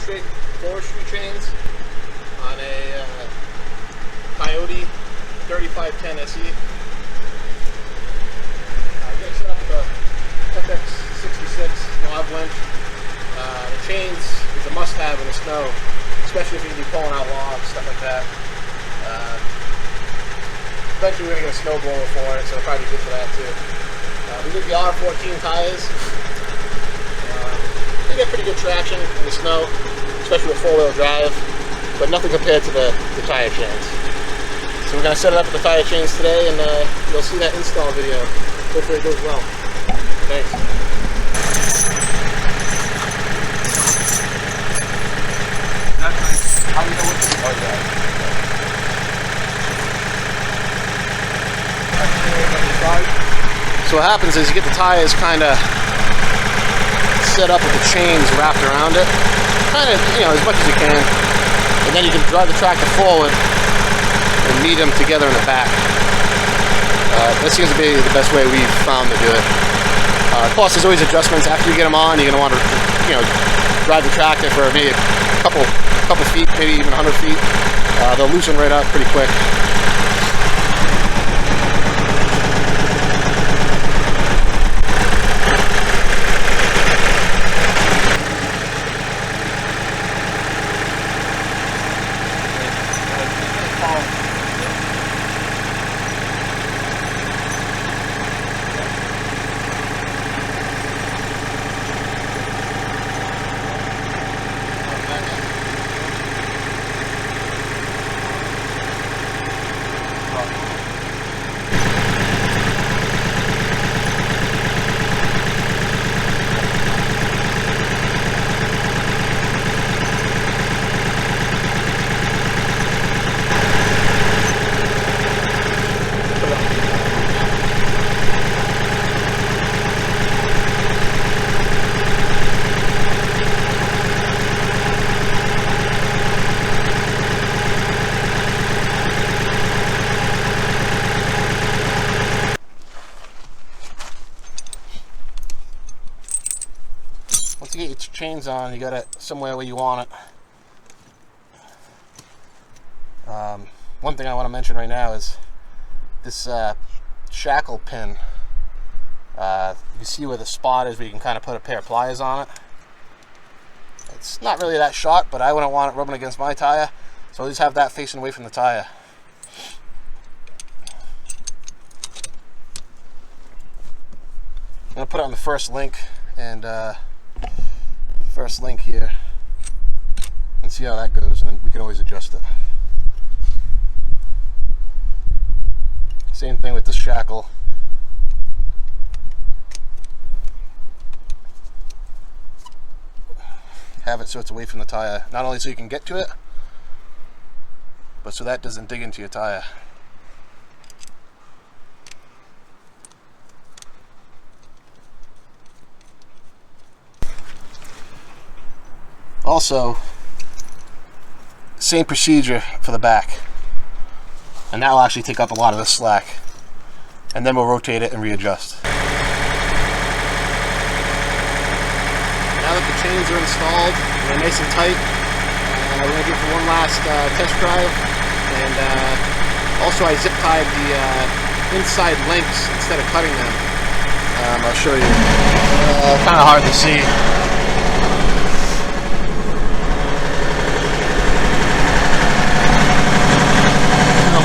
Trygg forestry chains on a Kioti 3510 SE. I got set up with a FX66 knob winch. The chains is a must-have in the snow, especially if you're going to be pulling out logs, stuff like that. Eventually we're going to get a snow blower for it, so it'll probably be good for that too. We did the R14 tires. They get pretty good traction in the snow, especially with four-wheel drive, but nothing compared to the tire chains. So we're going to set it up with the tire chains today, and you'll see that install video. Hopefully it goes well. Thanks. How do you know what to do? Oh, yeah. So what happens is you get the tires kind of set up with the chains wrapped around it, kind of, as much as you can, and then you can drive the tractor forward and meet them together in the back. That seems to be the best way we've found to do it. Of course, there's always adjustments after you get them on. You're going to want to, drive the tractor for maybe a couple feet, maybe even 100 feet. They'll loosen right up pretty quick. Once you get your chains on, you got it somewhere where you want it. One thing I want to mention right now is this shackle pin. You see where the spot is where you can kind of put a pair of pliers on it. It's not really that sharp, but I wouldn't want it rubbing against my tire, so I'll just have that facing away from the tire. I'm going to put it on the first link and here and see how that goes, and we can always adjust it. Same thing with this shackle. Have it so it's away from the tire, not only so you can get to it, but so that doesn't dig into your tire. Also, same procedure for the back, and that will actually take up a lot of the slack, and then we'll rotate it and readjust. Now that the chains are installed, they're nice and tight, we're going to give it one last test drive, and also I zip tied the inside links instead of cutting them. I'll show you. Kind of hard to see.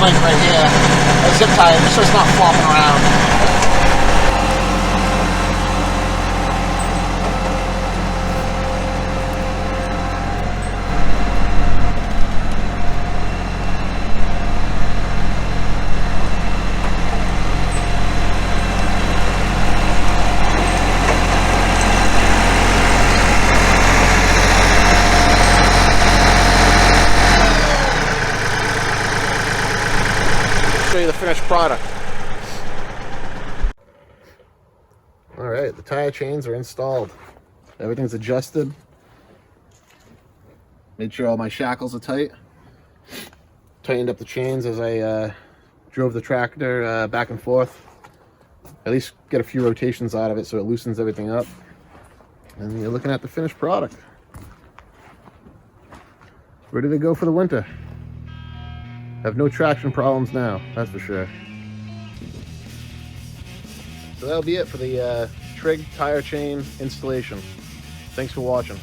Link right here, a zip tie, just so it's not flopping around. Show you the finished product. Alright, the tire chains are installed. Everything's adjusted. Made sure all my shackles are tight. Tightened up the chains as I drove the tractor back and forth. At least get a few rotations out of it so it loosens everything up. And you're looking at the finished product. ready to go for the winter. Have no traction problems now, that's for sure. So that'll be it for the Trygg tire chain installation. Thanks for watching.